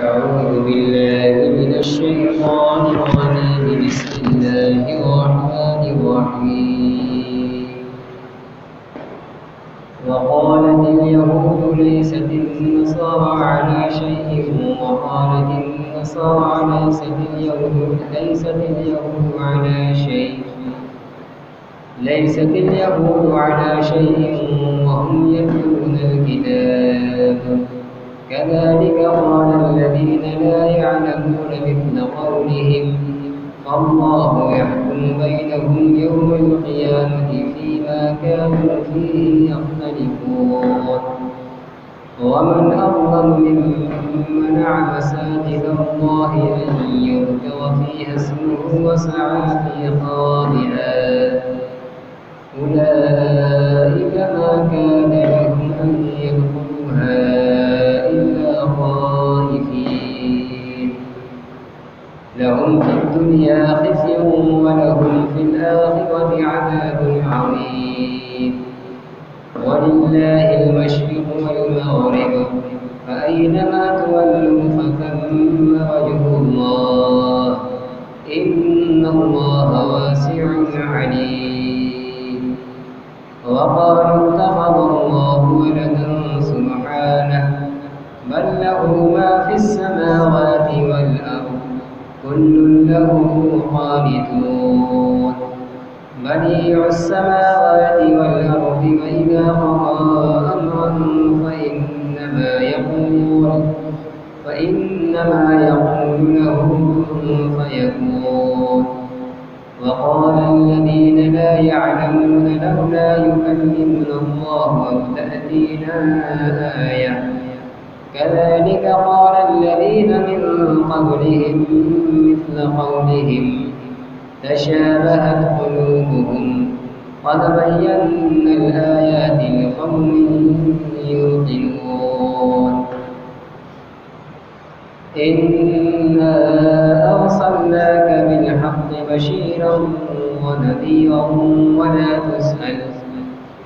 أعوذ بالله من الشيطان الرجيم بسم الله الرحمن الرحيم وقالت اليهود ليست النصارى على شيء وقالت النصارى ليست اليهود على شيء وهم يتلون الكتاب كذلك قال الذين لا يعلمون مثل قولهم فالله يحكم بينهم يوم القيامة فيما كانوا فيه يختلفون ومن أظلم ممن منع مساجد الله أن يذكر فيها اسمه وسعى في خرابها أولئك ما كان لهم أن يدخلوها إلا خائفين لهم في الدنيا خزي ولهم في الآخرة عذاب عظيم ولله المشرق والمغرب فأينما تولوا فثم وجه الله إن الله واسع عليم وقالوا اتخذ الله ولدا سبحانه بل له ما في السماوات والأرض كل له قانتون بديع السماوات والأرض وإذا قضى أمرا فإنما يقول له كن فيكون وقال الذين لا يعلمون لولا يكلمنا الله أو تأتينا آية كذلك قال الذين من قبلهم مثل قولهم تشابهت قلوبهم قد بينا الآيات لقوم يوقنون إنا أرسلناك بالحق بشيرا ونذيرا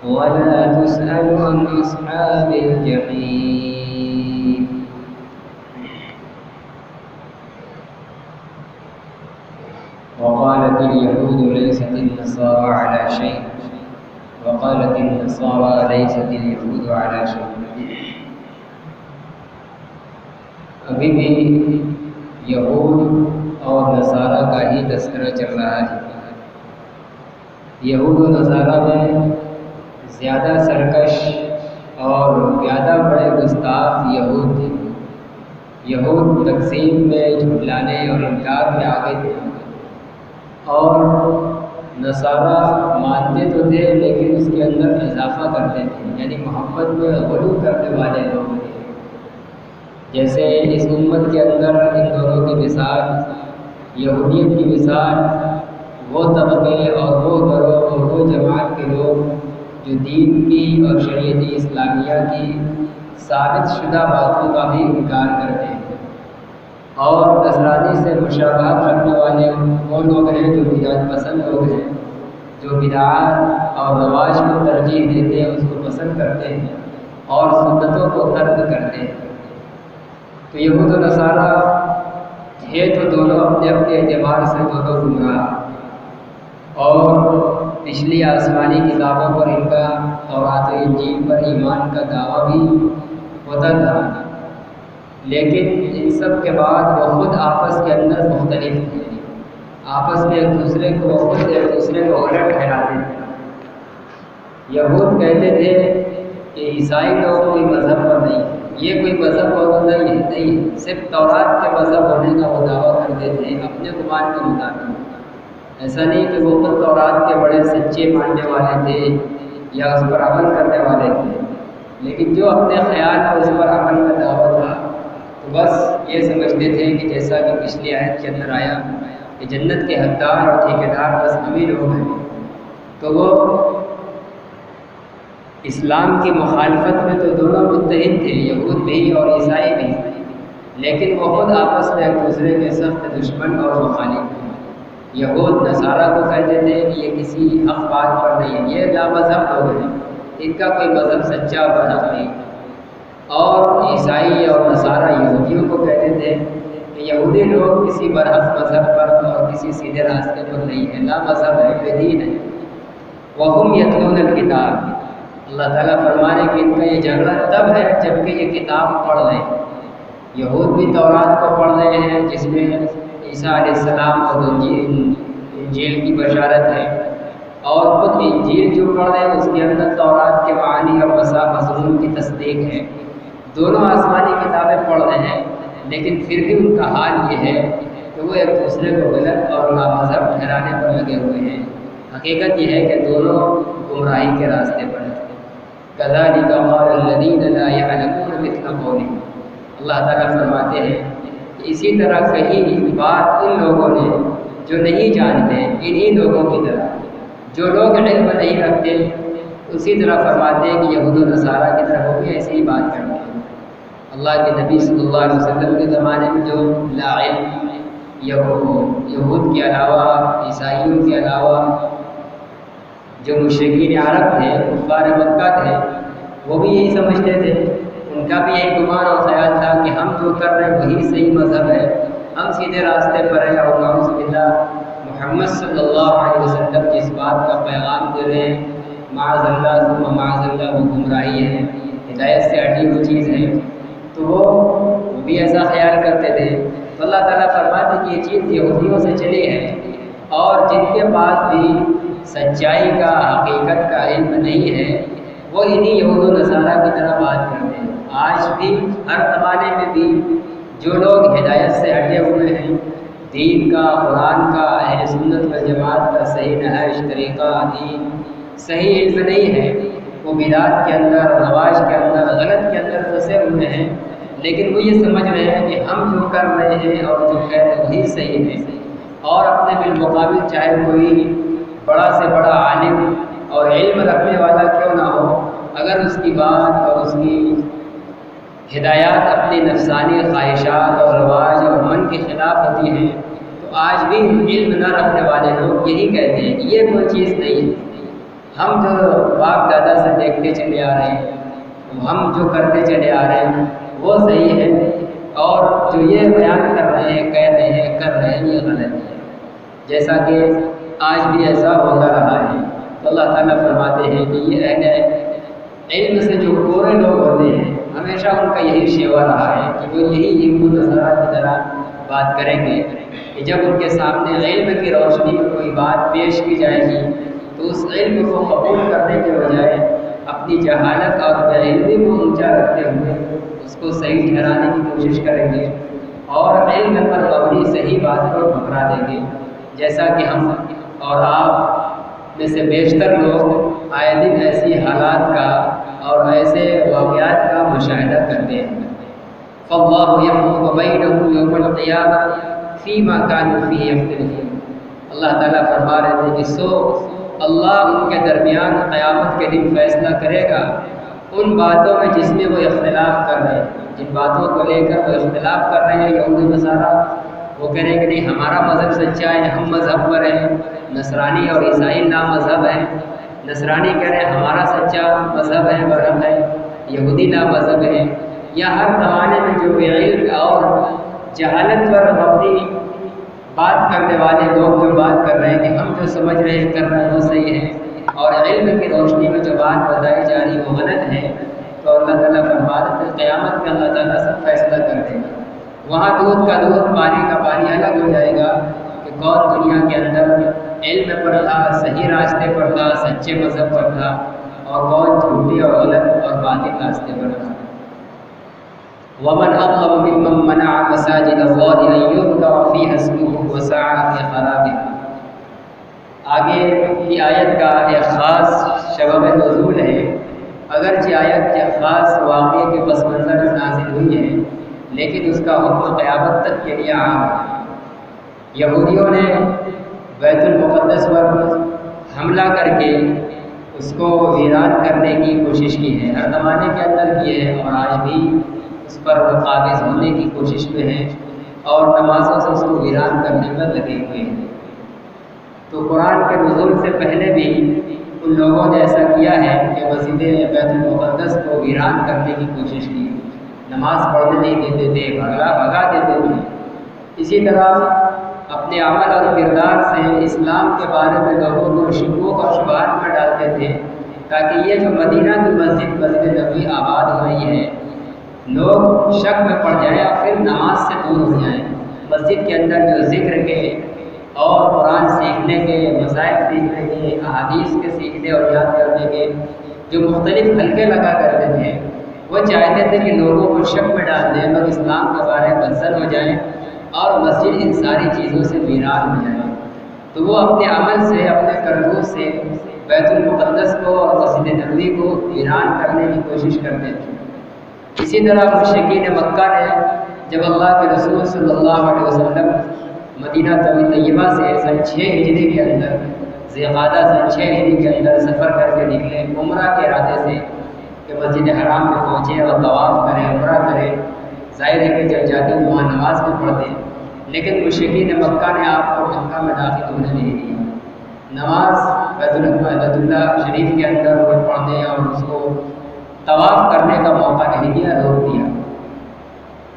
ولا تسأل عن أصحاب الجحيم وقالت اليهود ليست النصارى على شيء وقالت النصارى ليست اليهود على شيء ابھی بھی یہود اور نصارہ کا ہی تذکرہ چل رہا ہے۔ یہود و نصارہ میں زیادہ سرکش اور زیادہ بڑے گستاخ یہود تھے۔ یہود تقسیم میں جھٹلانے اور انکار میں آگے تھے، اور نصارہ مانتے تو تھے لیکن اس کے اندر اضافہ کرتے تھے، یعنی محبت میں غلو کرنے والے لوگ تھے۔ جیسے اس امت کے اندر ان دونوں کی مثال، یہودیت کی مثال وہ طبقے اور وہ گروہ اور وہ جماعت کے لوگ جو دین کی اور شریعت اسلامیہ کی ثابت شدہ باتوں کا بھی انکار کرتے ہیں، اور نصرانی سے مشابہت رکھنے والے وہ لوگ ہیں جو بدعت پسند لوگ ہیں، جو بدعات اور رواج کو ترجیح دیتے ہیں، اس کو پسند کرتے ہیں اور سنتوں کو ترک کرتے ہیں۔ تو یہود و نصارہ تھے تو دونوں اپنے اپنے اعتبار سے دونوں گمراہ، اور پچھلی آسمانی کتابوں پر ان کا تورات و انجیل پر ایمان کا دعویٰ بھی ہوتا تھا، لیکن ان سب کے بعد وہ خود آپس کے اندر مختلف تھے، آپس میں ایک دوسرے کو غلط ٹھہراتے تھے۔ یہود کہتے تھے کہ عیسائی لوگ کوئی مذہب پر نہیں، یہ کوئی مذہب ہونا نہیں، صرف تورات کے مذہب ہونے کا وہ دعویٰ کرتے تھے اپنے گمان کے مطابق۔ ایسا نہیں کہ وہ خود تورات کے بڑے سچے ماننے والے تھے یا اس پر عمل کرنے والے تھے، لیکن جو اپنے خیال میں اس پر عمل کا دعویٰ تھا تو بس یہ سمجھتے تھے کہ جیسا کہ پچھلی آیت کے اندر آیا کہ جنت کے حقدار اور ٹھیکیدار بس ہمیں لوگ ہیں۔ تو وہ اسلام کی مخالفت میں تو دونوں متحد تھے، یہود بھی اور عیسائی بھی، لیکن وہ خود آپس میں ایک دوسرے کے سخت دشمن اور مخالف تھے۔ یہود نصارہ کو کہتے تھے کہ یہ کسی حق بات پر نہیں ہے، یہ لا مذہب لوگ ہیں، ان کا کوئی مذہب سچا اور برحق نہیں، اور عیسائی اور نصارہ یہودی یہودیوں کو کہتے تھے کہ یہودی لوگ کسی برحق مذہب پر اور کسی سیدھے راستے پر نہیں ہے، لا مذہب ہے، بے دین ہے۔ وَهُمْ يَتْلُونَ الْكِتَابَ، اللہ تعالیٰ فرمانے کہ ان کا یہ جھگڑا تب ہے جب کہ یہ کتاب پڑھ رہے ہیں۔ یہود بھی تورات کو پڑھ رہے ہیں جس میں عیسیٰ علیہ السلام اور انجیل کی بشارت ہے، اور خود انجیل جو پڑھ رہے ہیں اس کے اندر تورات کے معانی اور مضمون کی تصدیق ہے۔ دونوں آسمانی کتابیں پڑھ رہے ہیں، لیکن پھر بھی ان کا حال یہ ہے کہ وہ ایک دوسرے کو غلط اور نامذہب ٹھہرانے پر لگے ہوئے ہیں۔ حقیقت یہ ہے کہ دونوں گمراہی کے راستے پر ہیں۔ كَذَلِكَ قَالَ الَّذِينَ لَا يَعْلَمُونَ مِثْلَ قَوْلِهِمْ، اللہ تعالیٰ فرماتے ہیں کہ اسی طرح کہی بات ان لوگوں نے جو نہیں جانتے، انہی لوگوں کی طرح جو لوگ علم نہیں رکھتے، اسی طرح فرماتے ہیں کہ یہود و نصارہ کی طرح وہ بھی ایسی ہی بات کرتے ہیں۔ اللہ کے نبی صلی اللہ علیہ وسلم کے زمانے میں جو لا علم یہود کے علاوہ، عیسائیوں کے علاوہ جو مشرکین عرب تھے، کفار مکہ تھے، وہ بھی یہی سمجھتے تھے۔ ان کا بھی یہی گمان اور خیال تھا کہ ہم جو کر رہے ہیں وہی صحیح مذہب ہے، ہم سیدھے راستے پر ہیں، اور نعوذ باللہ محمد صلی اللہ علیہ وسلم جس بات کا پیغام دے رہے ہیں، معاذ اللہ ثم معاذ اللہ، وہ گمراہی ہے، ہدایت سے ہٹی ہوئی چیز ہے۔ تو وہ بھی ایسا خیال کرتے تھے۔ تو اللہ تعالیٰ فرماتے کہ یہ چیز یہودیوں سے چلی ہے، اور جن کے پاس بھی سچائی کا، حقیقت کا علم نہیں ہے، وہ انہی یہود و نصارہ کی طرح بات کرتے ہیں۔ آج بھی ہر زمانے میں بھی جو لوگ ہدایت سے ہٹے ہوئے ہیں، دین کا، قرآن کا، اہل سنت والجماعت کا صحیح نہج طریقہ، دین صحیح علم نہیں ہے، وہ بدعات کے اندر، رواج کے اندر، غلط کے اندر پھنسے ہوئے ہیں، لیکن وہ یہ سمجھ رہے ہیں کہ ہم جو کر رہے ہیں اور جو کہہ رہے ہیں وہی صحیح ہے، اور اپنے بالمقابل چاہے کوئی بڑا سے بڑا عالم اور علم رکھنے والا کیوں نہ ہو، اگر اس کی بات اور اس کی ہدایات اپنی نفسانی خواہشات اور رواج اور من کے خلاف ہوتی ہیں، تو آج بھی علم نہ رکھنے والے لوگ یہی کہتے ہیں کہ یہ کوئی چیز نہیں ہے، ہم جو باپ دادا سے دیکھتے چلے آ رہے ہیں، ہم جو کرتے چلے آ رہے ہیں وہ صحیح ہے، اور جو یہ بیان کر رہے ہیں، کہہ رہے ہیں، کر رہے ہیں، یہ غلط ہے، جیسا کہ آج بھی ایسا ہوتا رہا ہے۔ تو اللہ تعالیٰ فرماتے ہیں کہ یہ اہل علم سے جو پورے لوگ ہوتے ہیں، ہمیشہ ان کا یہی شیوا رہا ہے کہ وہ یہی یہود و نصارہ کی طرح بات کریں گے کہ جب ان کے سامنے علم کی روشنی میں کوئی بات پیش کی جائے گی تو اس علم کو قبول کرنے کے بجائے اپنی جہالت اور بے علمی کو اونچا رکھتے ہوئے اس کو صحیح ٹھہرانے کی کوشش کریں گے، اور علم پر مبنی صحیح بات کو ٹھکرا دیں گے، جیسا کہ ہم اور آپ میں سے بیشتر لوگ آئے دن ایسی حالات کا اور ایسے واقعات کا مشاہدہ کرتے ہیں۔ فَاللَّهُ يَحْكُمُ بَيْنَهُمْ يَوْمَ الْقِيَامَةِ فِيمَا كَانُوا فِيهِ يَخْتَلِفُونَ، اللہ تعالیٰ فرما رہے تھے کہ سو اللہ ان کے درمیان قیامت کے دن فیصلہ کرے گا ان باتوں میں جس میں وہ اختلاف کر رہے ہیں، جن باتوں کو لے کر وہ اختلاف کر رہے ہیں یہود و نصارہ، وہ کہہ رہے ہیں کہ نہیں ہمارا مذہب سچا ہے، ہم مذہب پر ہیں، نصرانی اور عیسائی نام مذہب ہیں، نصرانی کہہ رہے ہیں ہمارا سچا مذہب ہے، مذہب ہے، یہودی نام مذہب ہے، یا ہر زمانے میں جو بے علم اور جہالت پر مبنی بات کرنے والے لوگ جو بات کر رہے ہیں کہ ہم جو سمجھ رہے ہیں کر رہے ہیں وہ صحیح ہے، اور علم کی روشنی میں جو بات بتائی جا رہی وہ غلط ہے، تو اللہ تعالیٰ فرماتے ہیں قیامت میں اللہ تعالیٰ سب فیصلہ کر دے گا۔ وہاں دودھ کا دودھ، پانی کا پانی الگ ہو جائے گا کہ کون دنیا کے اندر علم پر تھا، صحیح راستے پر تھا، سچے مذہب پر تھا، اور کون جھوٹے اور غلط اور باطل راستے پر تھا۔ وَمَنْ أَظْلَمُ مِمَّنْ مَنَعَ مَسَاجِدَ اللَّهِ أَنْ يُذْكَرَ فِيهَا اسْمُهُ وَسَعَىٰ فِي خَرَابِهَا۔ آگے کی آیت کا ایک خاص سبب نزول ہے، اگرچہ آیت کے خاص واقعے کے پس منظر میں نازل ہوئی ہے، لیکن اس کا حکم قیامت تک کے لیے عام ہے۔ یہودیوں نے بیت المقدس پر حملہ کر کے اس کو ویران کرنے کی کوشش کی ہے، ہر زمانے کے اندر کی ہے، اور آج بھی اس پر قابض ہونے کی کوشش میں ہے، اور نمازوں سے اس کو ویران کرنے میں لگے ہوئے ہیں۔ تو قرآن کے نزول سے پہلے بھی ان لوگوں نے ایسا کیا ہے کہ مسجد بیت المقدس کو ویران کرنے کی کوشش کی، نماز پڑھنے نہیں دیتے تھے، بھگا دیتے تھے۔ اسی طرح اپنے عمل اور کردار سے اسلام کے بارے میں لوگوں کو شکوک اور شبہات میں ڈالتے تھے، تاکہ یہ جو مدینہ کی مسجد نبوی آباد ہو رہی ہے، لوگ شک میں پڑ جائیں اور پھر نماز سے دور ہو جائیں۔ مسجد کے اندر جو ذکر کے اور قرآن سیکھنے کے، مسائل سیکھنے کے، احادیث کے سیکھنے اور یاد کرنے کے جو مختلف حلقے لگا کرتے تھے، وہ چاہتے تھے کہ لوگوں کو شک میں ڈال دیں، لوگ اسلام کے بارے میں بدزن ہو جائیں اور مسجد ان ساری چیزوں سے ویران ہو جائے۔ تو وہ اپنے عمل سے، اپنے کرتوت سے بیت المقدس کو اور مسجد نبوی کو ویران کرنے کی کوشش کرتے تھے۔ اسی طرح مشرکین مکہ نے جب اللہ کے رسول صلی اللہ علیہ وسلم مدینہ طیبہ سے سن 6 ہجری کے اندر، ذوالقعدہ سن 6 ہجری کے اندر سفر کر کے نکلے عمرہ کے ارادے سے کہ مسجد حرام میں پہنچے اور طواف کریں، عمرہ کریں، ظاہر ہے کہ جب جاتے تو وہاں نماز بھی پڑھتے، لیکن مشرکین مکہ نے آپ کو مکہ میں داخل ہونے نہیں دیا۔ نماز بیت اللہ شریف کے اندر وہ پڑھنے اور اس کو طواف کرنے کا موقع نہیں دیا، روک دیا،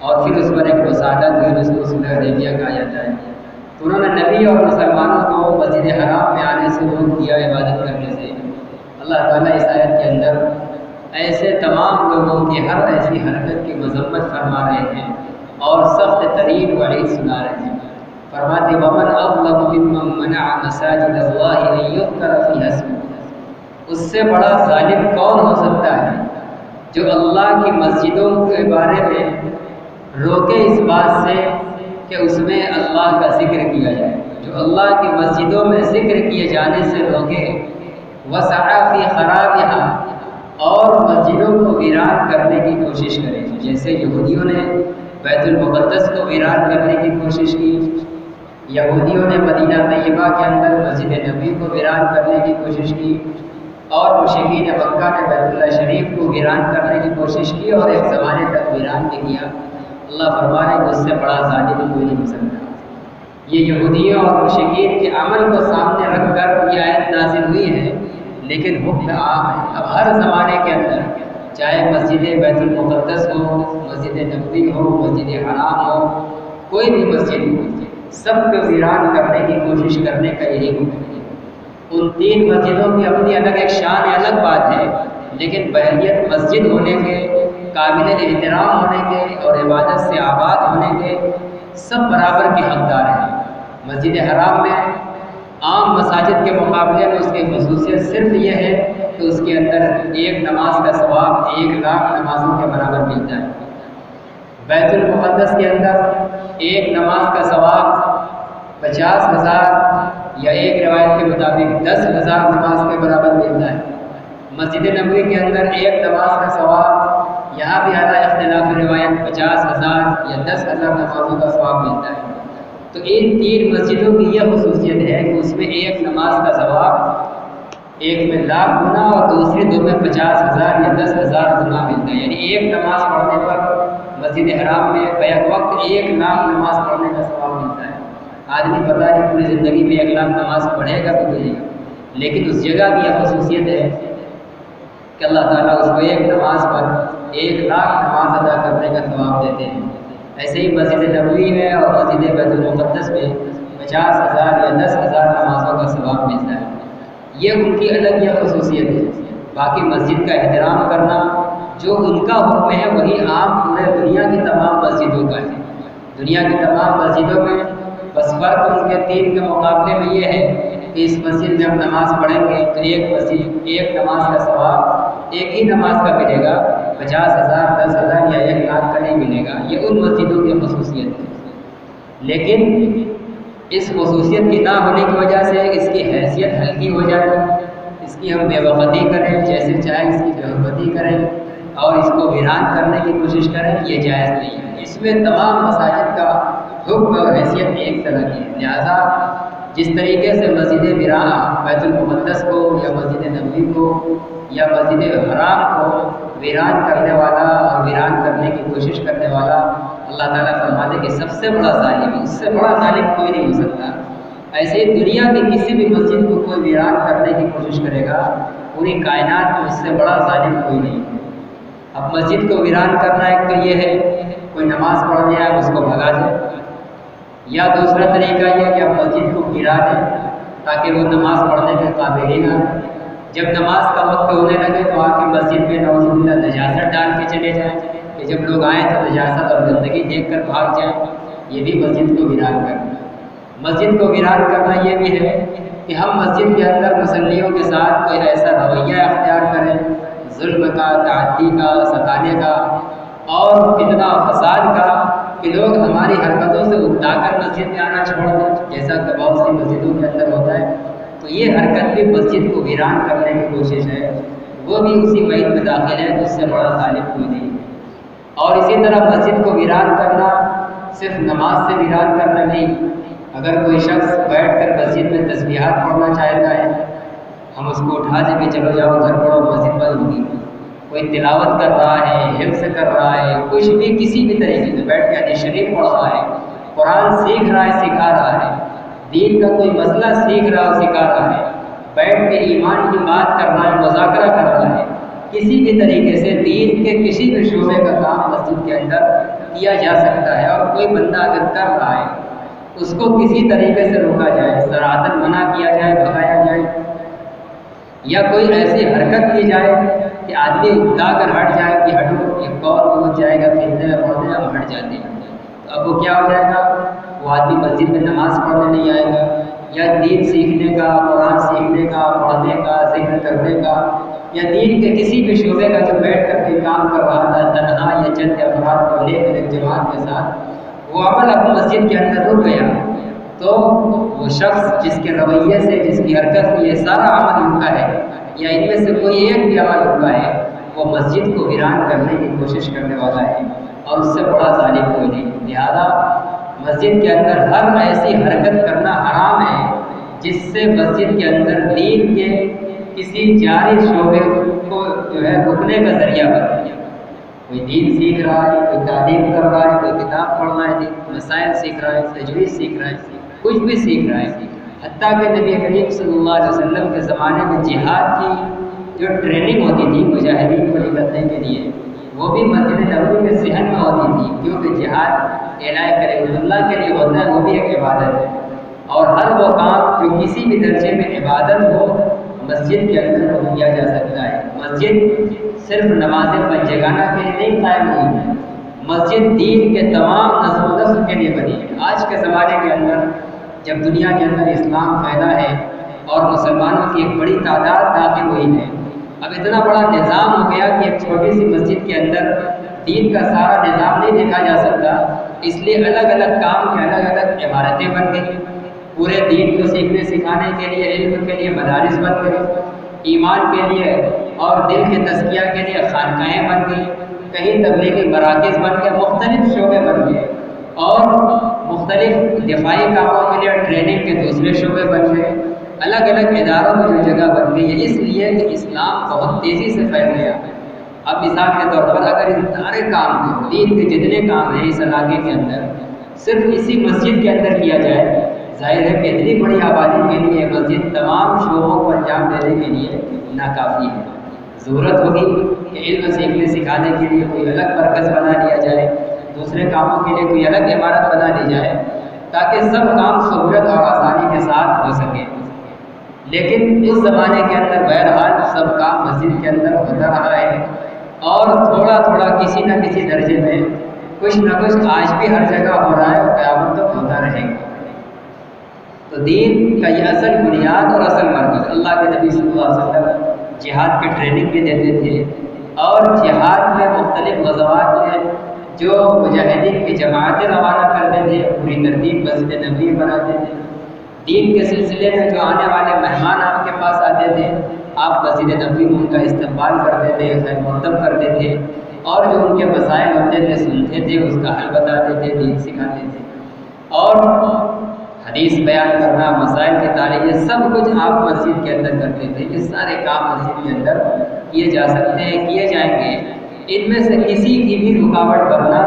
اور پھر اس پر ایک وسادت ہوئی جس کو صلح حدیبیہ کہا جاتا ہے۔ تو انہوں نے نبی اور مسلمانوں کو مسجد حرام میں آنے سے روک دیا، عبادت کرنے سے۔ اللہ تعالیٰ اس آیت کے اندر ایسے تمام لوگوں کی ہر ایسی حرکت کی مذمت فرما رہے ہیں اور سخت ترین وعید سنا رہے ہیں۔ فرماتے ومن اظلم ممن منع مساجد اللہ ان یذکر فیہا اسمہ، اس سے بڑا ظالم کون ہو سکتا ہے جو اللہ کی مسجدوں کے بارے میں روکے اس بات سے کہ اس میں اللہ کا ذکر کیا جائے، جو اللہ کی مسجدوں میں ذکر کیے جانے سے روکے، وسعی فی خرابہا، اور مسجدوں کو ویران کرنے کی کوشش کرے، جیسے یہودیوں نے بیت المقدس کو ویران کرنے کی کوشش کی، یہودیوں نے مدینہ طیبہ کے اندر مسجد نبوی کو ویران کرنے کی کوشش کی، اور مشرکین مکہ نے بیت اللہ شریف کو ویران کرنے کی کوشش کی اور ایک زمانے تک ویران بھی کیا۔ اللہ فرما رہے کہ اس سے بڑا ظالم کوئی نہیں ہو سکتا۔ یہ یہودیوں اور مشرکین کے عمل کو سامنے رکھ کر یہ آیت نازل ہوئی ہے، لیکن حکم عام ہے۔ اب ہر زمانے کے اندر چاہے مسجد بیت المقدس ہو، مسجد نبوی ہو، مسجد حرام ہو، کوئی بھی مسجد ہو، سب کو ویران کرنے کی کوشش کرنے کا یہی حکم ہے۔ ان 3 مسجدوں کی اپنی الگ ایک شان ہے، الگ بات ہے، لیکن بحیثیت مسجد ہونے کے، قابل احترام ہونے کے اور عبادت سے آباد ہونے کے سب برابر کے حقدار ہیں۔ مسجد حرام میں عام مساجد کے مقابلے میں اس کی خصوصیت صرف یہ ہے کہ اس کے اندر ایک نماز کا ثواب 1,00,000 نمازوں کے برابر ملتا ہے۔ بیت المقدس کے اندر ایک نماز کا ثواب 50,000 یا ایک روایت کے مطابق 10,000 نماز کے برابر ملتا ہے۔ مسجد نبوی کے اندر ایک نماز کا ثواب یہاں بھی اعلیٰ اختلاف روایت 50,000 یا 10,000 نمازوں کا ثواب ملتا ہے۔ تو ان 3 مسجدوں کی یہ خصوصیت ہے کہ اس میں ایک نماز کا ثواب ایک میں 1,00,000 گنا اور دوسری 2 میں 50,000 یا 10,000 گنا ملتا ہے۔ یعنی ایک نماز پڑھنے پر مسجد حرام میں بیک وقت 1,00,000 نماز پڑھنے کا ثواب ملتا ہے۔ آدمی پتہ نہیں پوری زندگی میں 1,00,000 نماز پڑھے گا تو نہیں، لیکن اس جگہ کی یہ خصوصیت ہے کہ اللہ تعالیٰ اس کو ایک نماز پر 1,00,000 نماز ادا کرنے کا ثواب دیتے ہیں۔ ایسے ہی مسجد نبوی میں اور مسجد بیت المقدس میں 50,000 یا 10,000 نمازوں کا ثواب ملتا ہے۔ یہ ان کی الگ یہ خصوصیت ہے۔ باقی مسجد کا احترام کرنا جو ان کا حکم ہے وہی عام پورے دنیا کی تمام مسجدوں کا ہے۔ دنیا کی تمام مسجدوں میں بس فرق ان کے 3 کے مقابلے میں یہ ہے کہ اس مسجد میں ہم نماز پڑھیں گے تو ایک نماز کا ثواب ایک ہی نماز کا ملے گا، 50,000 10,000 یا 1,00,000 کا نہیں ملے گا۔ یہ ان مسجدوں کی خصوصیت ہے، لیکن اس خصوصیت کی نہ ہونے کی وجہ سے اس کی حیثیت ہلکی ہو جائے، اس کی ہم بے وقتی کریں، جیسے چاہے اس کی بے وقتی کریں اور اس کو ویران کرنے کی کوشش کریں، یہ جائز نہیں ہے۔ اس میں تمام مساجد کا حکم اور حیثیت ایک طرح کی ہے۔ لہٰذا جس طریقے سے مسجد بیت المقدس کو یا مسجد نبوی کو یا مسجد حرام کو ویران کرنے والا اور ویران کرنے کی کوشش کرنے والا اللہ تعالیٰ فرماتے کہ سب سے بڑا ظالم ہے، اس سے بڑا ظالم کوئی نہیں ہو سکتا۔ ایسے ہی دنیا کی کسی بھی مسجد کو کوئی ویران کرنے کی کوشش کرے گا، پوری کائنات میں اس سے بڑا ظالم کوئی نہیں ہے۔ اب مسجد کو ویران کرنا ایک تو یہ ہے کوئی نماز پڑھنے آئے اس کو بھگا دیں، یا دوسرا طریقہ یہ ہے کہ آپ مسجد کو گرا دیں تاکہ وہ نماز پڑھنے کے قابل ہی نہ رہے۔ جب نماز کا وقت ہونے لگے تو آ کے مسجد میں نعوذ باللہ نجاست ڈال کے چلے جائیں کہ جب لوگ آئیں تو نجاست اور گندگی دیکھ کر بھاگ جائیں، یہ بھی مسجد کو ویران کرنا۔ مسجد کو ویران کرنا یہ بھی ہے کہ ہم مسجد کے اندر مصلیوں کے ساتھ کوئی ایسا رویہ اختیار کریں ظلم کا، تعدی کا، ستانے کا اور فتنہ فساد کا کہ لوگ ہماری حرکتوں سے اکتا کر مسجد میں آنا چھوڑ دیں، جیسا کہ بہت سی مسجدوں کے اندر ہوتا ہے۔ تو یہ حرکت بھی مسجد کو ویران کرنے کی کوشش ہے، وہ بھی اسی وعید میں داخل ہے، اس سے بڑا ظالم کوئی نہیں۔ اور اسی طرح مسجد کو ویران کرنا صرف نماز سے ویران کرنا نہیں، اگر کوئی شخص بیٹھ کر مسجد میں تسبیحات پڑھنا چاہتا ہے، ہم اس کو اٹھا دیں کہ چلو جاؤ گھر پڑھو، مسجد بند ہوگی۔ کوئی تلاوت کر رہا ہے، حفظ کر رہا ہے، کچھ بھی کسی بھی طریقے سے بیٹھ کے حدیث شریف پڑھ رہا ہے، قرآن سیکھ رہا ہے، سکھا رہا ہے، دین کا کوئی مسئلہ سیکھ رہا ہے، سکھا رہا ہے، بیٹھ کے ایمان کی بات کر رہا ہے، مذاکرہ کر رہا ہے، کسی بھی طریقے سے دین کے کسی بھی شعبے کا کام مسجد کے اندر کیا جا سکتا ہے۔ اور کوئی بندہ اگر کر رہا ہے اس کو کسی طریقے سے روکا جائے، صراحتاً منع کیا جائے، بھگایا جائے، یا کوئی ایسی حرکت کی جائے کہ آدمی اکتا کر ہٹ جائے کہ ہٹو ایک اور پہنچ جائے گا، پھرنے میں پڑھنے ہم ہٹ جاتے ہیں، تو اب وہ کیا ہو جائے گا، وہ آدمی مسجد میں نماز پڑھنے نہیں آئے گا، یا دین سیکھنے کا، قرآن سیکھنے کا، پڑھنے کا، ذکر کرنے کا، یا دین کے کسی بھی شعبے کا جو بیٹھ کر کے کام کر رہا تھا تنہا یا چند افراد کو لے کر ایک جماعت کے ساتھ، وہ عمل اب مسجد کے اندر رک گیا، تو وہ شخص جس کے رویے سے، جس کی حرکت سے یہ سارا عمل رکا ہے، یا ان میں سے کوئی ایک بھی عمل رکا ہے، وہ مسجد کو ویران کرنے کی کوشش کرنے والا ہے، اور اس سے بڑا ظالم کوئی نہیں۔ لہذا مسجد کے اندر ہر ایسی حرکت کرنا حرام ہے جس سے مسجد کے اندر دین کے کسی جاری شعبے کو جو ہے رکنے کا ذریعہ بن گیا۔ کوئی دین سیکھ رہا ہے، کوئی تعلیم کر رہا ہے، کوئی کتاب پڑھ رہا ہے، مسائل سیکھ رہا ہے، تجویز سیکھ رہا ہے، کچھ بھی سیکھ رہا ہے، حتیٰ کہ نبی کریم صلی اللہ علیہ وسلم کے زمانے میں جہاد کی جو ٹریننگ ہوتی تھی مجاہدین کو نکلنے کے لیے، وہ بھی مسجد نبوی کے صحن میں ہوتی تھی، کیونکہ جہاد اعلان کلمۃ اللہ کے لیے ہوتا ہے، وہ بھی ایک عبادت ہے، اور ہر وہ کام جو کسی بھی درجے میں عبادت ہو مسجد کے اندر کیا جا سکتا ہے۔ مسجد صرف نماز پنجگانہ کے لیے نہیں قائم ہوئی ہے، مسجد دین کے تمام نظم و نسق کے لیے بنی ہے۔ آج کے زمانے کے اندر جب دنیا کے اندر اسلام پھیلا ہے اور مسلمانوں کی ایک بڑی تعداد داخل ہوئی ہے، اب اتنا بڑا نظام ہو گیا کہ ایک چھوٹی سی مسجد کے اندر دین کا سارا نظام نہیں دیکھا جا سکتا، اس لیے الگ الگ کام کے الگ الگ عمارتیں بن گئی، پورے دین کو سیکھنے سکھانے کے لیے، علم کے لیے مدارس بن گئے، ایمان کے لیے اور دل کے تزکیہ کے لیے خانقاہیں بن گئی، کہیں تبلیغی مراکز بن گئے، مختلف شعبے بن گئے، اور مختلف دفاعی کاموں کے لیے ٹریننگ کے دوسرے شعبے بن گئے، الگ الگ اداروں میں جو جگہ بن گئی ہے، اس لیے کہ اسلام بہت تیزی سے پھیل گیا۔ اب مثال کے طور پر اگر اس سارے کام کو، دین کے جتنے کام ہیں اس علاقے کے اندر صرف اسی مسجد کے اندر کیا جائے، ظاہر ہے کہ اتنی بڑی آبادی کے لیے مسجد تمام شعبوں کو انجام دینے کے لیے ناکافی ہے۔ ضرورت ہوگی کہ علم سیکھنے سکھانے کے لیے کوئی الگ مرکز بنا لیا جائے، دوسرے کاموں کے لیے کوئی الگ عمارت بنا لی جائے، تاکہ سب کام سہولت اور آسانی کے ساتھ ہو سکے۔ لیکن اس زمانے کے اندر بہرحال سب کام مسجد کے اندر ہوتا رہا ہے، اور تھوڑا تھوڑا کسی نہ کسی درجے میں کچھ نہ کچھ آج بھی ہر جگہ ہو رہا ہے اور قیامت تک ہوتا رہے گا۔ تو دین کا یہ اصل بنیاد اور اصل مرکز، اللہ کے نبی صلی اللہ علیہ وسلم جہاد کی ٹریننگ بھی دیتے تھے، اور جہاد میں مختلف غزوات میں جو مجاہدین کی جماعتیں روانہ کرتے تھے، پوری ترتیب مسجد نبوی بناتے تھے۔ دین کے سلسلے میں جو آنے والے مہمان آپ کے پاس آتے تھے، آپ مسجد نبوی میں ان کا استقبال کرتے تھے، خیر مقدم کرتے تھے، اور جو ان کے مسائل ہوتے تھے سنتے تھے، اس کا حل بتاتے تھے، دین سکھاتے تھے، اور حدیث بیان کرنا، مسائل کی تعلیم، یہ سب کچھ آپ مسجد کے اندر کرتے تھے۔ یہ سارے کام مسجد کے اندر کیے جا سکتے ہیں، کیے جائیں گے۔ ان میں سے کسی کی بھی رکاوٹ کرنا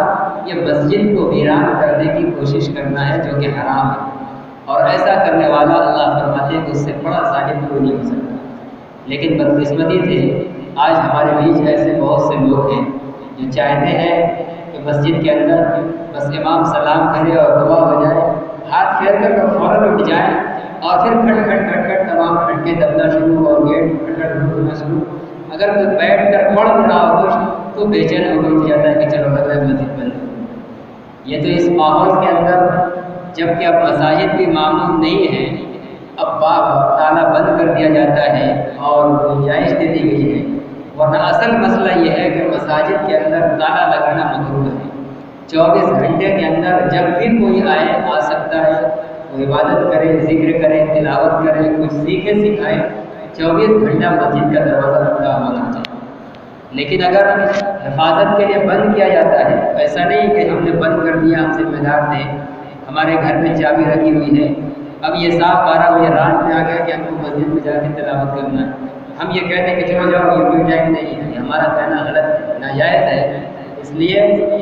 یہ مسجد کو ویران کرنے کی کوشش کرنا ہے، جو کہ حرام ہے، اور ایسا کرنے والا اللہ فرماتے ہیں کہ اس سے بڑا ظالم کوئی نہیں ہو سکتا۔ لیکن بدقسمتی سے آج ہمارے بیچ ایسے بہت سے لوگ ہیں جو چاہتے ہیں کہ مسجد کے اندر بس امام سلام کرے اور دعا ہو جائے، ہاتھ پھیر کر فوراً اٹھ جائیں اور پھر کھٹ کھٹ کھٹ کھٹ تمام کھٹکے دبنا شروع اور گیٹ کھٹ کھٹ ڈھونڈنا شروع۔ اگر کوئی بیٹھ کر پڑھ رہا ہو کچھ تو بے چین ہو کے اٹھ جاتا ہے کہ چلو لگ رہا ہے مسجد بند۔ یہ تو اس ماحول کے اندر جب کہ اب مساجد بھی معمول نہیں ہے، اب تالا بند کر دیا جاتا ہے اور گنجائش دے دی گئی ہے، ورنہ اصل مسئلہ یہ ہے کہ مساجد کے اندر تالا لگانا مکروہ ہے۔ 24 گھنٹے کے اندر جب بھی کوئی آ سکتا ہے، وہ عبادت کرے، ذکر کرے، تلاوت کرے، کچھ سیکھے سکھائے، 24 گھنٹہ مسجد کا دروازہ کھلا ہونا چاہیے۔ لیکن اگر حفاظت کے لیے بند کیا جاتا ہے، ایسا نہیں کہ ہم نے بند کر دیا، ہم ذمہ دار تھے، ہمارے گھر میں چابی رکھی ہوئی ہے، اب یہ صاحب 12 بجے رات میں آ گیا کہ ہم کو مسجد میں جا کے تلاوت کرنا ہے، ہم یہ کہتے ہیں کہ چلو جاؤ، یہ کوئی ٹائم نہیں ہے، ہمارا کہنا غلط ہے، ناجائز ہے۔ اس لیے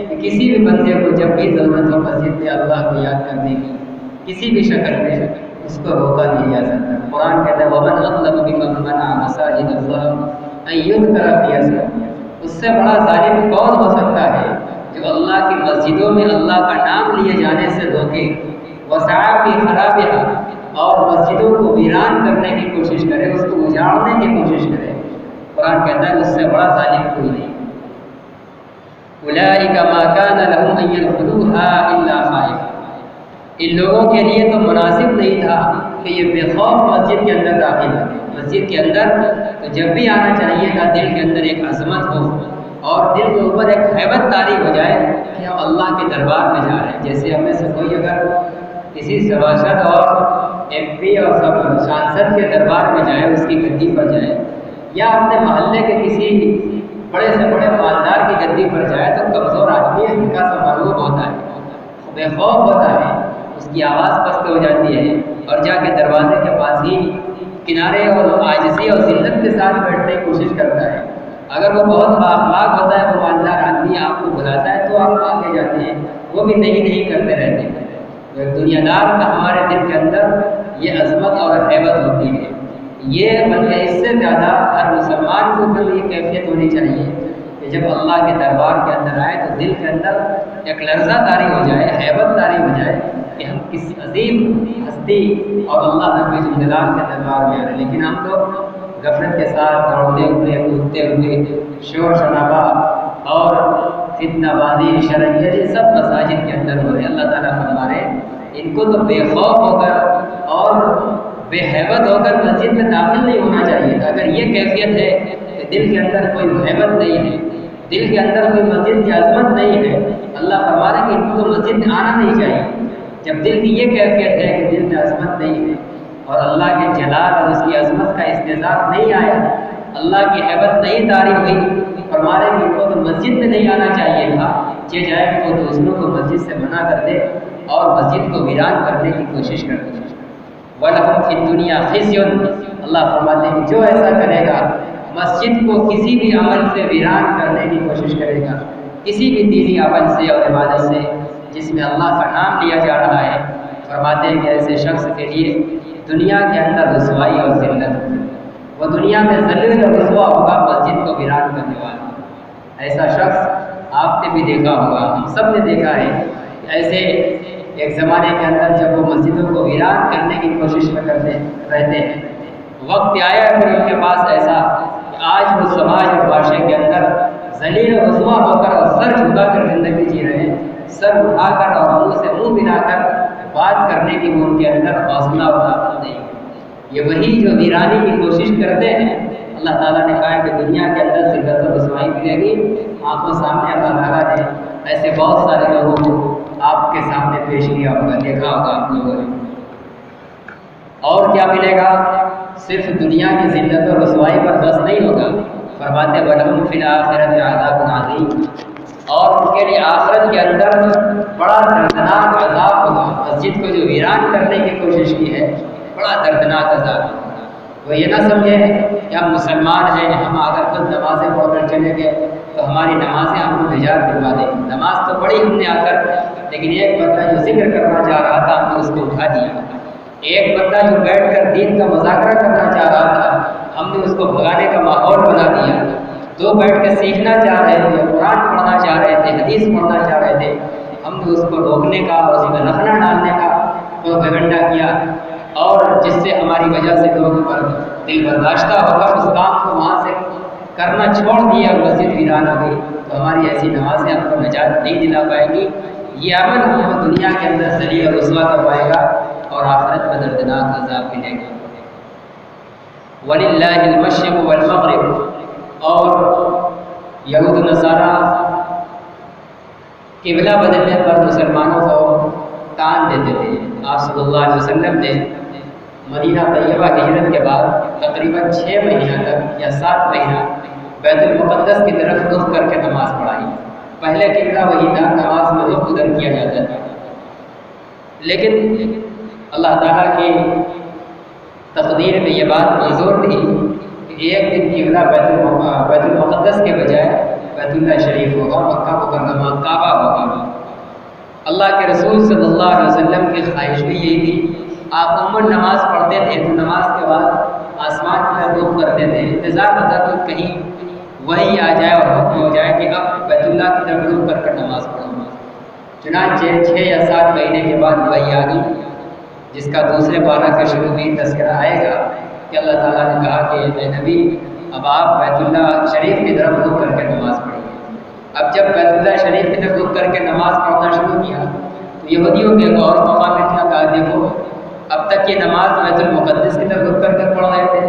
کہ کسی بھی بندے کو جب بھی ضرورت ہو مسجد میں اللہ کو یاد کرنے کی کسی بھی شکل میں، اس کو روکا نہیں جا سکتا۔ قرآن کہتا ہے وَمَنْ أَظْلَمُ مِمَّنْ مَنَعَ مَسَاجِدَ اللَّهِ أَن يُذْكَرَ فِيهَا اسْمُهُ۔ اس سے بڑا ظالم کون ہو سکتا ہے جو اللہ کی مسجدوں میں اللہ کا نام لیے جانے سے روکے، وَسَعَىٰ فِي خَرَابِهَا، اور مسجدوں کو ویران کرنے کی کوشش کرے، اس کو اجاڑنے کی کوشش کرے۔ قرآن کہتا ہے اس سے بڑا ظالم کوئی نہیں۔ أُولَٰئِكَ مَا كَانَ لَهُمْ أَن يَدْخُلُوهَا إِلَّا خَائِفِينَ، ان لوگوں کے لیے تو مناسب نہیں تھا کہ یہ بے خوف مسجد کے اندر داخل ہو۔ مسجد کے اندر تو جب بھی آنا چاہیے تھا دل کے اندر ایک عظمت ہو اور دل کے اوپر ایک ہیبت طاری ہو جائے کہ ہم اللہ کے دربار میں جا رہے ہیں۔ جیسے ہم میں سے کوئی اگر کسی سباشد اور MP اور سب سانسد کے دربار میں جائے، اس کی گدی پر جائے، یا اپنے محلے کے کسی بڑے سے بڑے مالدار کی گدی پر جائے، تو کمزور آدمی ہلکا سا مرغوب ہوتا ہے، بے خوف ہوتا ہے، اس کی آواز پست ہو جاتی ہے اور جا کے دروازے کے پاس ہی کنارے اور عاجزی اور ذلت کے ساتھ بیٹھنے کی کوشش کرتا ہے۔ اگر وہ بہت بااخلاق ہوتا ہے، وہ مالدار آدمی آپ کو بلاتا ہے تو آپ آگے جاتے ہیں، وہ بھی نہیں کرتے رہتے ہیں۔ دنیا دار کا ہمارے دل کے اندر یہ عظمت اور ہیبت ہوتی ہے، یہ بلکہ اس سے زیادہ ہر مسلمان کو بھی یہ کیفیت ہونی چاہیے کہ جب اللہ کے دربار کے اندر آئے تو دل کے اندر ایک لرزہ طاری ہو جائے، ہیبت طاری ہو جائے کہ ہم کسی عظیم ہستی اور اللہ رب الجلال کے دربار میں آ رہے ہیں۔ لیکن ہم تو غفلت کے ساتھ دوڑتے ہوئے، کودتے ہوئے، شور شرابہ اور فتنہ بازی، شرعیت سب مساجد کے اندر ہو رہے ہیں۔ اللہ تعالیٰ فرما رہے ہیں ان کو تو بے خوف ہو کر اور بے ہیبت ہو کر مسجد میں داخل نہیں ہونا چاہیے تھا۔ اگر یہ کیفیت ہے کہ دل کے اندر کوئی ہیبت نہیں ہے، دل کے اندر کوئی مسجد کی عظمت نہیں ہے، اللہ فرما رہے کہ ان کو تو مسجد میں آنا نہیں چاہیے۔ جب دل کی یہ کیفیت ہے کہ دل میں عظمت نہیں ہے اور اللہ کے جلال اور اس کی عظمت کا استحضار نہیں آیا، اللہ کی ہیبت نہیں طاری ہوئی، فرما رہے کہ ان کو تو مسجد میں نہیں آنا چاہیے تھا، یہ جائے کہ وہ دوسروں کو مسجد سے منع کر دے اور مسجد کو ویران کرنے کی کوشش کرتے ہیں۔ وَلَهُمْ فِي الدُّنْيَا خِزْيٌ، اللہ فرماتے ہیں کہ جو ایسا کرے گا، مسجد کو کسی بھی عمل سے ویران کرنے کی کوشش کرے گا، کسی بھی دینی عمل سے اور عبادت سے جس میں اللہ کا نام لیا جا رہا ہے، فرماتے ہیں کہ ایسے شخص کے لیے دنیا کے اندر رسوائی اور ذلت ہوگی، وہ دنیا میں ذلیل اور رسوا ہوگا مسجد کو ویران کرنے والا۔ ایسا شخص آپ نے بھی دیکھا ہوگا، ہم سب نے دیکھا ہے کہ ایسے ایک زمانے کے اندر جب وہ مسجدوں کو ویران کرنے کی کوشش میں کرتے رہتے ہیں، وقت آیا پھر ان کے پاس ایسا کہ آج وہ سماج اور معاشرے کے اندر ذلیل و رسوا ہو کر اور سر جھکا کر زندگی جی رہے ہیں، سر اٹھا کر اور منہ سے منہ ملا کر بات کرنے کی وہ ان کے اندر حوصلہ اور طاقت نہیں۔ یہ وہی جو ویرانی کی کوشش کرتے ہیں، اللہ تعالیٰ نے کہا کہ دنیا کے اندر ذلت و رسوائی ملے گی، آنکھوں سامنے اللہ تعالیٰ نے ایسے بہت سارے لوگوں کو آپ کے سامنے پیش کیا ہوگا، دیکھا ہوگا آپ لوگوں نے۔ اور کیا ملے گا؟ صرف دنیا کی ذلت و رسوائی پر بس نہیں ہوگا، فرماتے وَلَهُمْ فِي الْآخِرَةِ عَذَابٌ عَظِيمٌ، اور ان کے لیے آخرت کے اندر بڑا دردناک عذاب ہوگا۔ مسجد کو جو ویران کرنے کی کوشش کی ہے، بڑا دردناک عذاب ہوگا۔ وہ یہ نہ سمجھیں کہ ہم مسلمان ہیں، ہم اگر خود نمازیں پڑھ کر چلے گئے تو ہماری نمازیں ہم کو بیجار دلوا دیں۔ نماز تو پڑھی ہم نے آ کر، لیکن ایک بندہ جو ذکر کرنا چاہ رہا تھا ہم نے اس کو اٹھا دیا، ایک بندہ جو بیٹھ کر دین کا مذاکرہ کرنا چاہ رہا تھا ہم نے اس کو بھگانے کا ماحول بنا دیا۔ دو بیٹھ کے سیکھنا چاہ رہے تھے، قرآن پڑھنا چاہ رہے تھے، حدیث پڑھنا چاہ رہے تھے، ہم نے اس کو روکنے کا، اس میں نخنا ڈالنے کا پروپیگنڈا کیا، اور جس سے ہماری وجہ سے لوگوں پر دل برداشتہ ہو کر اس کام کو وہاں سے کرنا چھوڑ دیا، مسجد ویران ہو گئی، تو ہماری ایسی نمازیں ہم کو نجات نہیں دلا پائے گی۔ یہ عمل ہم کو دنیا کے اندر ذلیل اور رسوا کروائے گا اور آخرت میں دردناک عذاب ملے گا۔ وَلِلَّهِ الْمَشْرِقُ وَالْمَغْرِبُ، اور یہود و نصارہ قبلہ بدلنے پر مسلمانوں کو تان دیتے تھے۔ آپ صلی اللہ علیہ وسلم نے مدینہ طیبہ ہجرت کے بعد تقریباً 6 مہینہ تک یا 7 مہینہ بیت المقدس کی طرف رخ کر کے نماز پڑھائی۔ پہلے قبلہ وہی تھا، نماز میں رخ ادھر کیا جاتا تھا، لیکن اللہ تعالیٰ کی تقدیر میں یہ بات منظور تھی کہ ایک دن قبلہ بیت المقدس کے بجائے بیت اللہ شریف ہوگا، مکہ مکرمہ کعبہ ہوگا۔ اللہ کے رسول صلی اللہ علیہ وسلم کی خواہش بھی یہی تھی۔ آپ عموماً نماز پڑھتے تھے تو نماز کے بعد آسمان کی طرف رخ کرتے تھے، انتظار ہوتا کہ کہیں وہی آ جائے اور حکم ہو جائے کہ اب بیت اللہ کی طرف رخ کر کے نماز پڑھوں۔ چنانچہ 6 یا 7 مہینے کے بعد وہی آ گئی، جس کا دوسرے پارہ کا شروع میں تذکرہ آئے گا کہ اللہ تعالیٰ نے کہا کہ اے نبی اب آپ بیت اللہ شریف کی طرف رخ کر کے نماز پڑھیں۔ اب جب بیت اللہ شریف کی طرف رخ کر کے نماز پڑھنا شروع کیا تو یہودیوں کے غور مقام میں کہا دیکھو اب تک یہ نماز بیت المقدس کی طرف رخ کر کے پڑھ رہے تھے،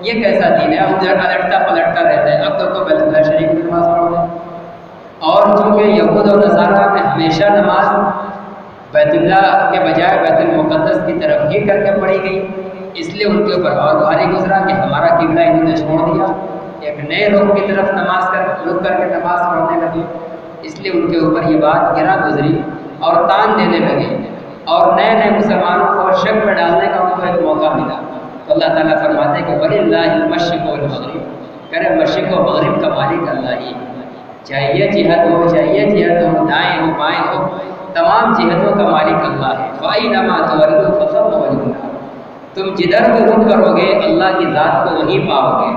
یہ کیسا دین ہے، ادھر الٹتا پلٹتا رہتا ہے، اب تک تو بیت اللہ شریف کی نماز پڑھ رہے ہیں۔ اور چونکہ یہود اور نصارہ میں ہمیشہ نماز بیت اللہ کے بجائے بیت المقدس کی طرف ہی کر کے پڑھی گئی، اس لیے ان کے اوپر اور بھاری گزرا کہ ہمارا قبلہ انہوں نے چھوڑ دیا، ایک نئے رخ کی طرف رخ کر کے نماز پڑھنے لگے، اس لیے ان کے اوپر یہ بات گرا گزری اور تان دینے لگے، اور نئے نئے مسلمانوں کو شک میں ڈالنے کا ان کو ایک موقع ملا۔ تو اللہ تعالیٰ فرماتے ہیں کہ وَلِلَّهِ الْمَشْرِقُ وَالْمَغْرِبُ، کرے مشرق و مغرب کا مالک اللہ ہی، چاہے یہ جہت ہو چاہے یہ جہت ہو، دائیں ہو بائیں ہو، تمام جہتوں کا مالک اللہ ہے۔ فَأَيْنَمَا تُوَلُّوا فَثَمَّ وَجْهُ اللَّهِ، تم جدھر بھی رخ کرو گے اللہ کی ذات کو وہیں پاؤ گے۔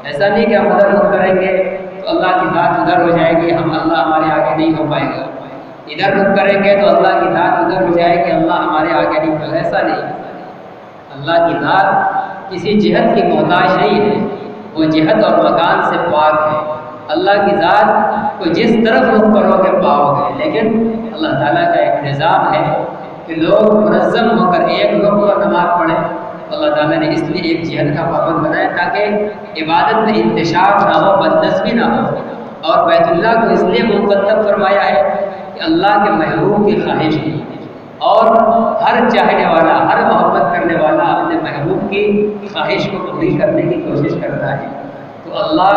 ایسا نہیں کہ ہم ادھر رخ کریں گے تو اللہ کی ذات ادھر ہو جائے گی، ہم اللہ ہمارے آگے نہیں ہو پائے گا، ادھر رخ کریں گے تو اللہ کی ذات ادھر ہو جائے گی، اللہ ہمارے آگے نہیں ہوگا، ایسا نہیں۔ اللہ کی ذات کسی جہت کی محتاج نہیں ہے، وہ جہت اور مکان سے پاک ہے۔ اللہ کی ذات کو جس طرف رخ کرو گے پاؤ گے، لیکن اللہ تعالیٰ کا ایک نظام ہے کہ لوگ منظم ہو کر ایک رخ پر نماز پڑھیں۔ اللہ تعالیٰ نے اس لیے ایک جہت کا پابند بنایا تاکہ عبادت میں انتشار نہ ہو، بدنظمی نہ ہو، اور بیت اللہ کو اس لیے مقدم فرمایا ہے کہ اللہ کے محبوب کی خواہش ہے، اور ہر چاہنے والا، ہر محبت کرنے والا اپنے محبوب کی خواہش کو پوری کرنے کی کوشش کرتا ہے۔ تو اللہ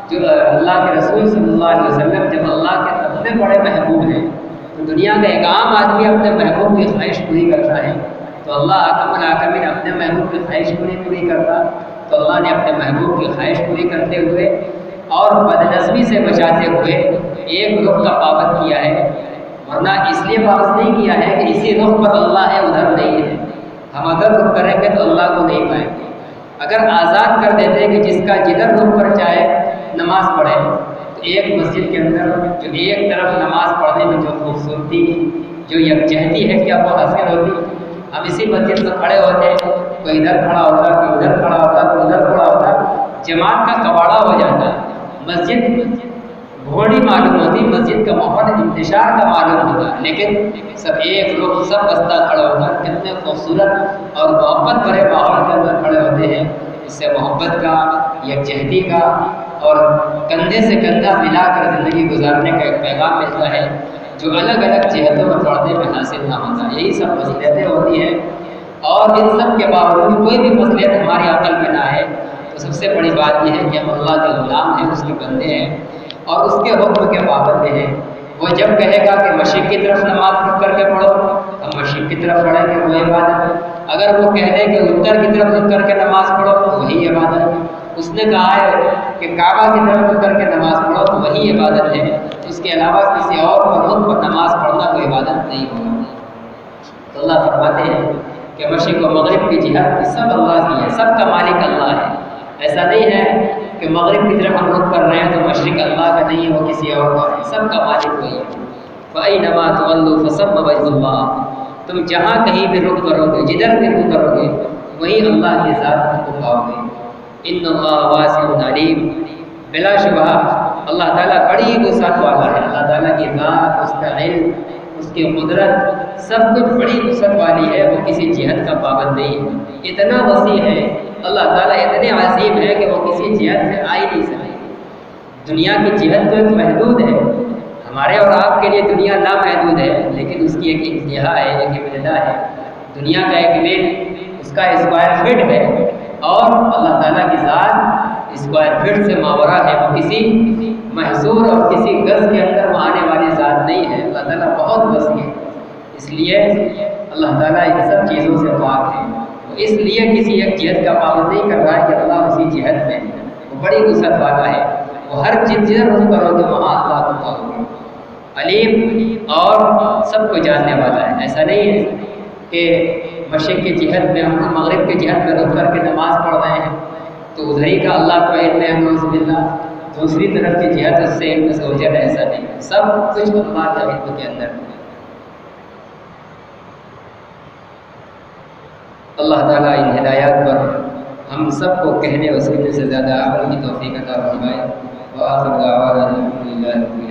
کے رسول صلی اللہ علیہ وسلم جب اللہ کے اپنے بڑے محبوب ہیں تو دنیا کا ایک عام آدمی اپنے محبوب کی خواہش پوری کرتا ہے، تو اللہ اکرم الاکرمین اپنے محبوب کی خواہش پوری کرتا، تو اللہ نے اپنے محبوب کی خواہش پوری کرتے ہوئے اور بدنظمی سے بچاتے ہوئے ایک رخ کا پابند کیا ہے، ورنہ اس لیے پابند نہیں کیا ہے کہ اسی رخ پر اللہ ہے ادھر نہیں ہے، ہم اگر رخ کریں گے تو اللہ کو نہیں پائیں گے۔ اگر آزاد کر دیتے کہ جس کا جدھر رخ پر چاہے نماز پڑھے، تو ایک مسجد کے اندر جو ایک طرف نماز پڑھنے میں جو خوبصورتی، جو یکجہتی ہے کیا وہ حاصل ہوتی؟ ہم اسی مسجد میں کھڑے ہوتے، کوئی ادھر کھڑا ہوتا، کوئی ادھر کھڑا ہوتا، کوئی ادھر کھڑا ہوتا، جماعت کا کباڑہ ہو جاتا، مسجد گھوڑی معلوم ہوتی، مسجد کا ماحول انتشار کا معلوم ہوتا، لیکن سب ایک رخ، سب بستہ کھڑا ہوتا، کتنے خوبصورت اور محبت بھرے ماحول کے اندر کھڑے ہوتے ہیں۔ اس سے محبت کا، یکجہتی کا اور کندھے سے کندھا ملا کر زندگی گزارنے کا ایک پیغام ملتا ہے جو الگ الگ جہتوں میں پڑھنے میں حاصل نہ ہوتا۔ یہی سب مصلحتیں ہوتی ہیں، اور ان سب کے باوجود کوئی بھی مصلحت ہماری عقل میں نہ ہے تو سب سے بڑی بات یہ ہے کہ ہم اللہ کے غلام ہیں، اس کے بندے ہیں اور اس کے حکم کے پابند ہیں۔ وہ جب کہے گا کہ مشرق کی طرف نماز رخ کر کے پڑھو، ہم مشرق کی طرف پڑھیں گے، وہ عبادت ہے۔ اگر وہ کہہ دے کہ اتر کی طرف رخ کر کے نماز پڑھو تو وہی عبادت ہے۔ اس نے کہا ہے کہ کعبہ کی طرف رخ کر کے نماز پڑھو تو وہی عبادت ہے، اس کے علاوہ کسی اور رخ پر نماز پڑھنا کوئی عبادت نہیں ہوگا۔ تو اللہ فرماتے ہیں کہ مشرق و مغرب کی جہت سب اللہ کی ہے، سب کا مالک اللہ ہے۔ ایسا نہیں ہے کہ مغرب کی طرف ہم رخ کر رہے ہیں تو مشرق اللہ کا نہیں ہے، وہ کسی اور کا ہے، سب کا مالک وہی ہے۔ فَأَيْنَمَا تُوَلُّوا فَثَمَّ وَجْهُ اللَّهِ، تم جہاں کہیں بھی رخ کرو گے، جدھر بھی رخ کرو گے، وہی اللہ کی ذات کو پاؤ گے۔ ان اللہ واسع علیم، بلا شبہ اللہ تعالیٰ بڑی وسعت والا ہے، اللہ تعالیٰ کی ذات، اس کا علم، اس کی قدرت سب کچھ بڑی وسعت والی ہے، وہ کسی جہت کا پابند نہیں ہے، اتنا وسیع ہے اللہ تعالیٰ، اتنے عظیم ہے کہ وہ کسی جہت سے آ ہی نہیں سکتے۔ دنیا کی جہت تو ایک محدود ہے، ہمارے اور آپ کے لیے دنیا نامحدود ہے، لیکن اس کی ایک انتہا ہے، ایک ابتدا ہے۔ دنیا کا ایک میل اس کا اسکوائر فٹ ہے، اور اللہ تعالیٰ کی ذات اسکوائر فٹ سے ماورا ہے، وہ کسی محصور اور کسی گز کے اندر وہ آنے والی ذات نہیں ہے، اللہ تعالیٰ بہت وسیع ہے، اس لیے اللہ تعالیٰ ان سب چیزوں سے پاک ہے، وہ اس لیے کسی ایک جہت کا پابند نہیں کر رہا ہے کہ اللہ اسی جہت میں ہے، وہ بڑی وسعت والا ہے، وہ ہر چیز جدھر رخ کرو گے وہاں اللہ کو پاؤ گے، علیم اور سب کو جاننے والا ہے۔ ایسا نہیں ہے کہ مشرق کی جہت میں ہم مغرب کی جہت میں رخ کر کے نماز پڑھ رہے ہیں تو ادھر ہی کا اللہ کو علم ہے، نعوذ باللہ، دوسری طرف کی جہت اس سے علم سے اوجھل، ایسا نہیں، سب کچھ اللہ کے علم کے اندر ہے۔ اللہ تعالیٰ ان ہدایات پر ہم سب کو کہنے اور سننے سے زیادہ عمل کی توفیق عطا فرمائے۔ وآخر دعوانا الحمدللہ۔